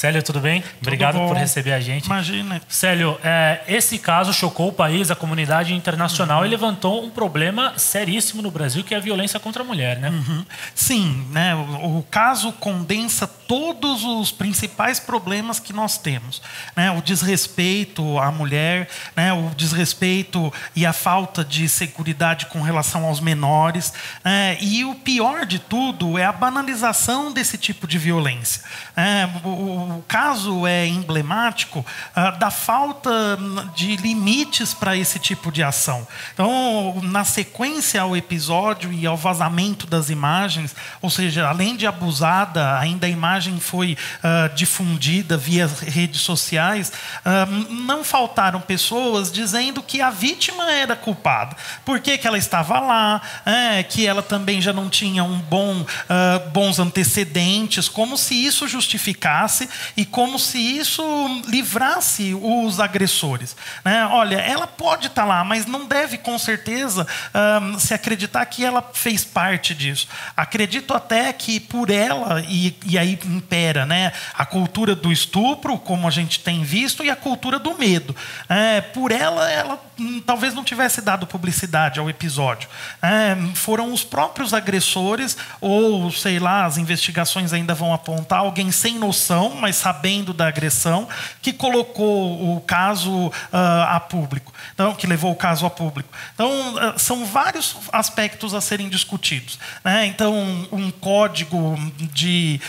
Célio, tudo bem? Obrigado por receber a gente. Imagina. Célio, esse caso chocou o país, a comunidade internacional, e levantou um problema seríssimo no Brasil, que é a violência contra a mulher, né? Sim, né? O caso condensa todos os principais problemas que nós temos, né? O desrespeito à mulher, né? O desrespeito e a falta de seguridade com relação aos menores, e o pior de tudo é a banalização desse tipo de violência. O caso é emblemático da falta de limites para esse tipo de ação. Então, na sequência ao episódio e ao vazamento das imagens, ou seja, além de abusada, ainda a imagem foi difundida via redes sociais, não faltaram pessoas dizendo que a vítima era culpada. Por que ela estava lá, que ela também já não tinha bons antecedentes, como se isso justificasse e como se isso livrasse os agressores. Olha, ela pode estar lá, mas não deve, com certeza, se acreditar que ela fez parte disso. Acredito até que por ela, e aí impera, a cultura do estupro, como a gente tem visto, e a cultura do medo. Por ela talvez não tivesse dado publicidade ao episódio. Foram os próprios agressores, ou sei lá, as investigações ainda vão apontar alguém sem noção, mas sabendo da agressão, que colocou o caso a público. Então, que levou o caso a público. Então, são vários aspectos a serem discutidos. Então, um código de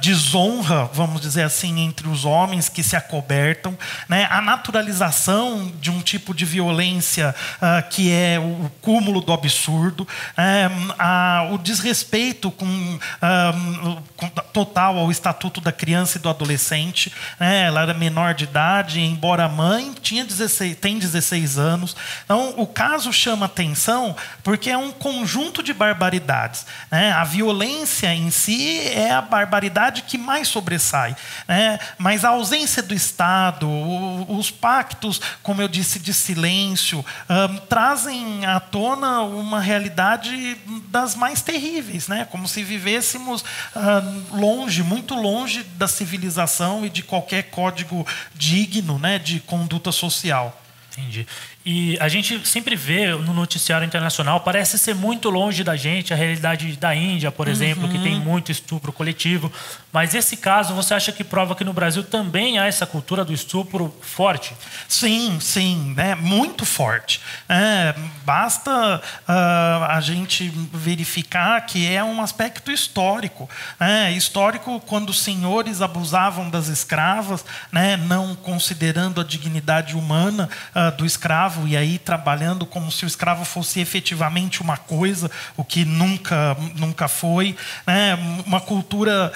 desonra, vamos dizer assim, entre os homens que se acobertam, a naturalização de um tipo de violência que é o cúmulo do absurdo, o desrespeito total ao Estatuto da Criança e do Adolescente. Ela era menor de idade, embora a mãe tem 16 anos. Então, o caso chama atenção porque é um conjunto de barbaridades. A violência em si é a barbaridade que mais sobressai. Mas a ausência do Estado, os pactos, como eu disse, de silêncio, trazem à tona uma realidade das mais terríveis, como se vivêssemos longe, muito longe da civilização e de qualquer código digno, de conduta social. Entendi. E a gente sempre vê no noticiário internacional, parece ser muito longe da gente, a realidade da Índia, por exemplo, que tem muito estupro coletivo. Mas esse caso, você acha que prova que no Brasil também há essa cultura do estupro forte? Sim, muito forte. Basta a gente verificar que é um aspecto histórico. Histórico quando os senhores abusavam das escravas, não considerando a dignidade humana do escravo, e aí trabalhando como se o escravo fosse efetivamente uma coisa, o que nunca foi, uma cultura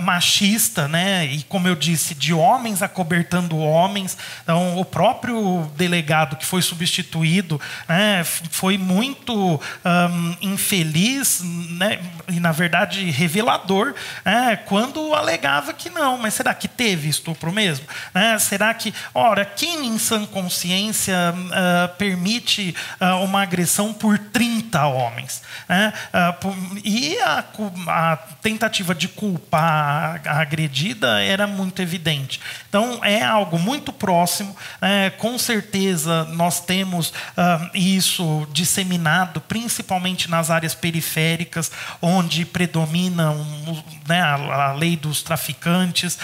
machista, e como eu disse, de homens acobertando homens. Então, o próprio delegado que foi substituído foi muito infeliz, e na verdade revelador, quando alegava que não, mas será que teve estupro mesmo? Será que, quem em sã consciência permite uma agressão por 30 homens? E a tentativa de culpar a agredida era muito evidente. Então, é algo muito próximo. Com certeza, nós temos isso disseminado, principalmente nas áreas periféricas, onde predomina a lei dos traficantes,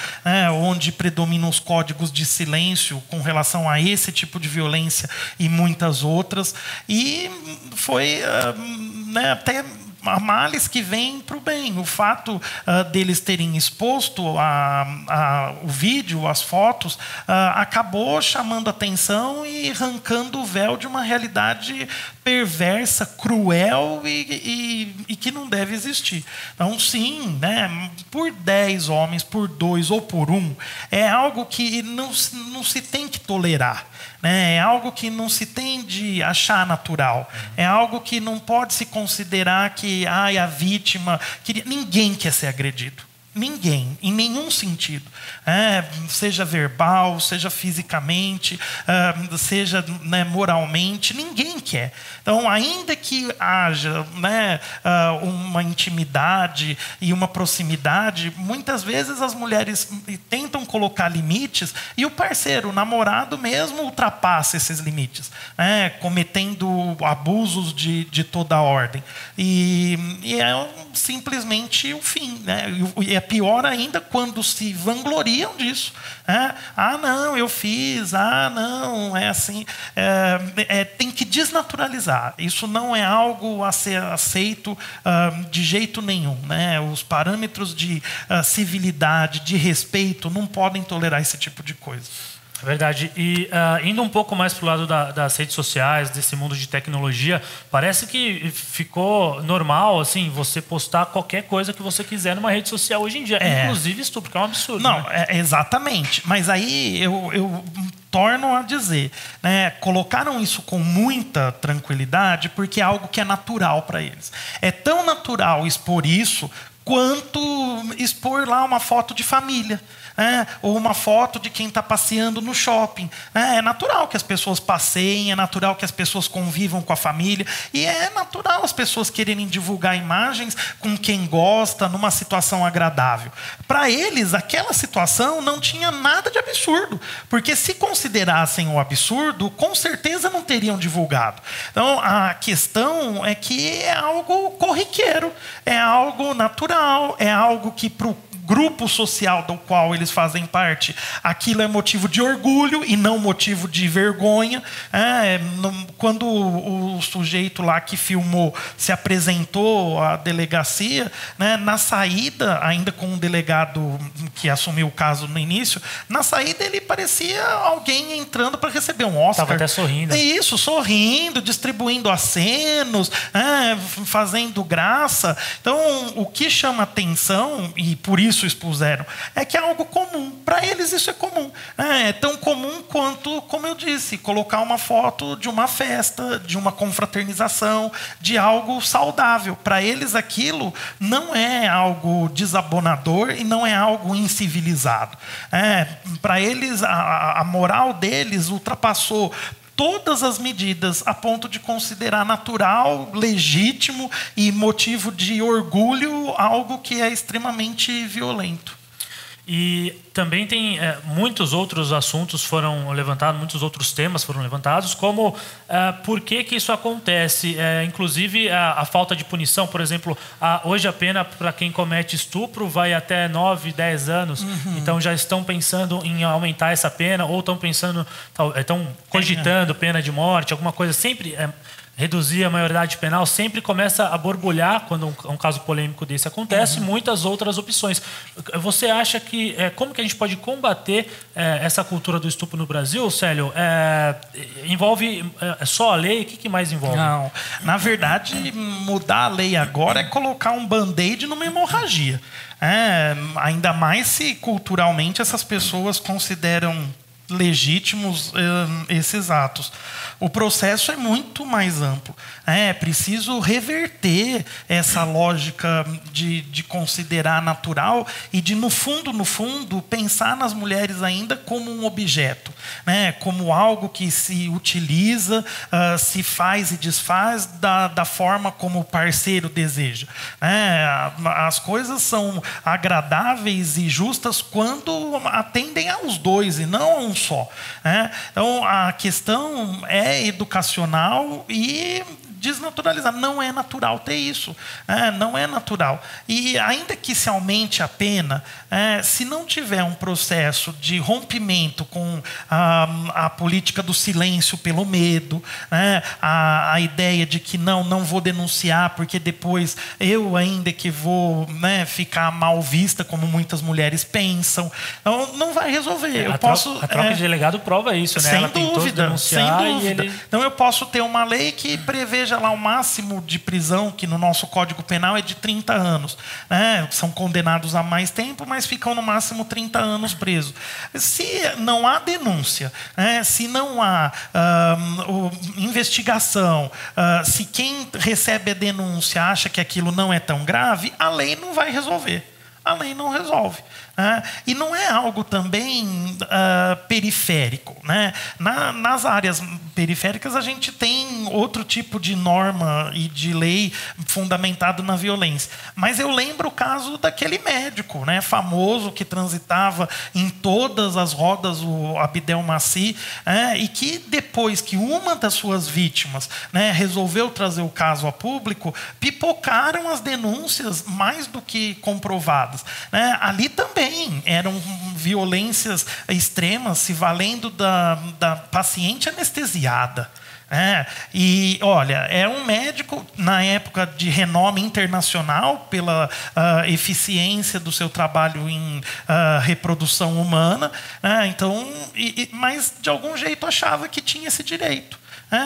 onde predominam os códigos de silêncio com relação a esse tipo de violência e muitas outras, e foi até a males que vem para o bem. O fato deles terem exposto o vídeo, as fotos, acabou chamando atenção e arrancando o véu de uma realidade perversa, cruel e que não deve existir. Então, sim, por 10 homens, por 2 ou por 1, é algo que não se tem que tolerar. É algo que não se tem de achar natural. É algo que não pode se considerar que a vítima... Ninguém quer ser agredido. Ninguém, em nenhum sentido. Seja verbal, seja fisicamente, seja, né, moralmente, ninguém quer. Então, ainda que haja, né, uma intimidade e uma proximidade, muitas vezes as mulheres tentam colocar limites e o parceiro, o namorado mesmo, ultrapassa esses limites, né, cometendo abusos de toda a ordem. E é simplesmente o fim, né? E é pior ainda quando se vangloriam disso. Ah, não, eu fiz. Ah, não, é assim. Tem que desnaturalizar. Isso não é algo a ser aceito de jeito nenhum, né? Os parâmetros de civilidade, de respeito, não podem tolerar esse tipo de coisa. É verdade. E indo um pouco mais para o lado das redes sociais, desse mundo de tecnologia, parece que ficou normal, assim, você postar qualquer coisa que você quiser numa rede social hoje em dia, inclusive estupro, que é um absurdo. Não, né? Exatamente. Mas aí eu torno a dizer, né, colocaram isso com muita tranquilidade porque é algo que é natural para eles. É tão natural expor isso quanto expor lá uma foto de família. Ou uma foto de quem está passeando no shopping. É natural que as pessoas passeiem, é natural que as pessoas convivam com a família, e é natural as pessoas quererem divulgar imagens com quem gosta, numa situação agradável. Para eles, aquela situação não tinha nada de absurdo, porque se considerassem o absurdo, com certeza não teriam divulgado. Então, a questão é que é algo corriqueiro, é algo natural, é algo que para o grupo social do qual eles fazem parte, aquilo é motivo de orgulho e não motivo de vergonha. Quando o sujeito lá que filmou se apresentou à delegacia, né, na saída, ainda com um delegado que assumiu o caso no início, na saída ele parecia alguém entrando para receber um Oscar. Estava até sorrindo. Isso, sorrindo, distribuindo acenos, fazendo graça. Então, o que chama atenção, e por isso expuseram, é que é algo comum. Para eles isso é comum. É tão comum quanto, como eu disse, colocar uma foto de uma festa, de uma confraternização, de algo saudável. Para eles aquilo não é algo desabonador e não é algo incivilizado. Para eles a moral deles ultrapassou todas as medidas a ponto de considerar natural, legítimo e motivo de orgulho algo que é extremamente violento. E também tem muitos outros assuntos foram levantados, muitos outros temas foram levantados, como por que isso acontece, inclusive a falta de punição. Por exemplo, hoje a pena para quem comete estupro vai até 9, 10 anos. Então já estão pensando em aumentar essa pena, ou estão cogitando pena de morte, alguma coisa. Sempre reduzir a maioridade penal, sempre começa a borbulhar quando um caso polêmico desse acontece, muitas outras opções. Você acha que como que a gente pode combater essa cultura do estupro no Brasil, Célio? Envolve só a lei? O que mais envolve? Não, na verdade, mudar a lei agora é colocar um band-aid numa hemorragia. Ainda mais se culturalmente essas pessoas consideram legítimos esses atos. O processo é muito mais amplo. É preciso reverter essa lógica de considerar natural e de, no fundo, pensar nas mulheres ainda como um objeto, né? Como algo que se utiliza, se faz e desfaz da forma como o parceiro deseja. As coisas são agradáveis e justas quando atendem aos dois e não a um só. Então, a questão é educacional e desnaturalizar. Não é natural ter isso. Não é natural. E ainda que se aumente a pena, se não tiver um processo de rompimento com a política do silêncio pelo medo, a ideia de que não vou denunciar porque depois eu ainda que vou ficar mal vista, como muitas mulheres pensam, então, não vai resolver. A troca de delegado prova isso, né? Sem dúvida, sem dúvida. Então eu posso ter uma lei que preveja lá o máximo de prisão, que no nosso Código Penal é de 30 anos. São condenados a mais tempo, mas ficam no máximo 30 anos presos. Se não há denúncia, se não há investigação, se quem recebe a denúncia acha que aquilo não é tão grave, a lei não vai resolver. a lei não resolve. E não é algo também periférico, né? Nas áreas periféricas a gente tem outro tipo de norma e de lei fundamentado na violência. Mas eu lembro o caso daquele médico, né, famoso que transitava em todas as rodas, o Abdel Maci, e que depois que uma das suas vítimas, né, resolveu trazer o caso a público, pipocaram as denúncias mais do que comprovadas, né? Ali também eram violências extremas, se valendo da paciente anestesiada. E, olha, é um médico, na época, de renome internacional pela eficiência do seu trabalho em reprodução humana, então, mas, de algum jeito, achava que tinha esse direito.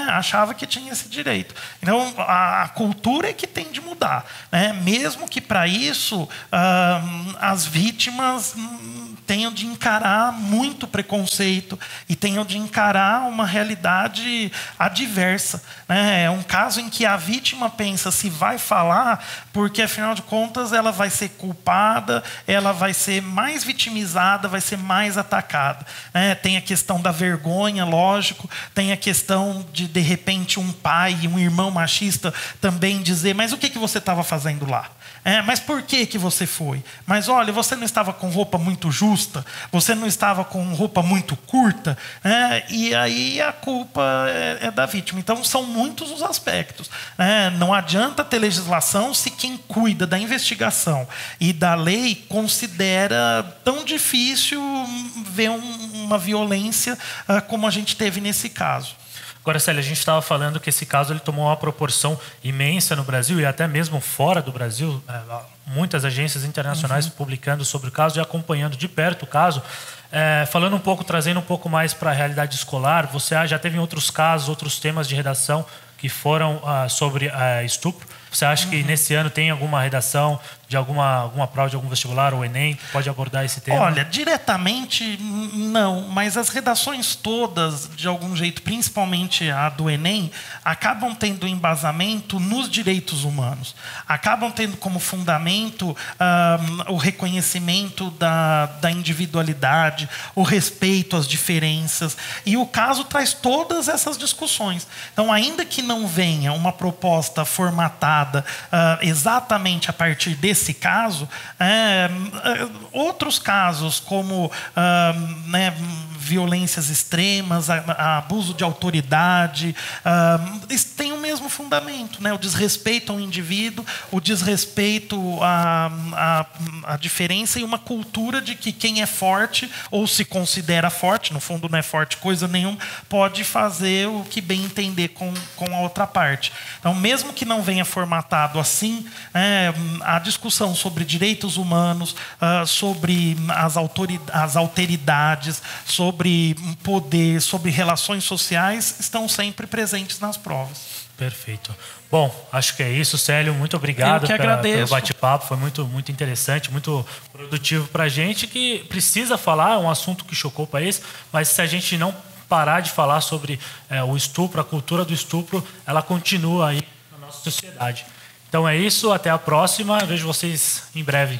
Achava que tinha esse direito. Então, a cultura é que tem de mudar, né? Mesmo que, para isso, as vítimas tenham de encarar muito preconceito e tenham de encarar uma realidade adversa, né? É um caso em que a vítima pensa se vai falar, porque, afinal de contas, ela vai ser culpada, ela vai ser mais vitimizada, vai ser mais atacada, né? Tem a questão da vergonha, lógico, tem a questão de repente, um pai e um irmão machista também dizer, mas o que você estava fazendo lá? Mas por que você foi? Mas olha, você não estava com roupa muito justa? Você não estava com roupa muito curta? E aí a culpa é da vítima. Então, são muitos os aspectos. Não adianta ter legislação se quem cuida da investigação e da lei considera tão difícil ver uma violência como a gente teve nesse caso. Agora, Célia, a gente estava falando que esse caso ele tomou uma proporção imensa no Brasil e até mesmo fora do Brasil. Muitas agências internacionais publicando sobre o caso e acompanhando de perto o caso. Falando um pouco, trazendo um pouco mais para a realidade escolar, você já teve em outros casos, outros temas de redação que foram sobre estupro? Você acha que nesse ano tem alguma redação de alguma prova de algum vestibular ou Enem que pode abordar esse tema? Olha, diretamente não, mas as redações todas, de algum jeito, principalmente a do Enem, acabam tendo embasamento nos direitos humanos. Acabam tendo como fundamento o reconhecimento da individualidade, o respeito às diferenças. E o caso traz todas essas discussões. Então, ainda que não venha uma proposta formatada exatamente a partir desse caso, outros casos como violências extremas, abuso de autoridade, têm o mesmo fundamento, né? O desrespeito ao indivíduo, o desrespeito à diferença e uma cultura de que quem é forte ou se considera forte, no fundo não é forte coisa nenhuma, pode fazer o que bem entender com a outra parte. Então, mesmo que não venha formatado assim, a discussão sobre direitos humanos, sobre as alteridades, sobre poder, sobre relações sociais, estão sempre presentes nas provas. Perfeito. Bom, acho que é isso, Célio. Muito obrigado pelo bate-papo. Foi muito, muito interessante, muito produtivo para a gente, que precisa falar, é um assunto que chocou o país, mas se a gente não parar de falar sobre o estupro, a cultura do estupro, ela continua aí na nossa sociedade. Então é isso, até a próxima. Vejo vocês em breve.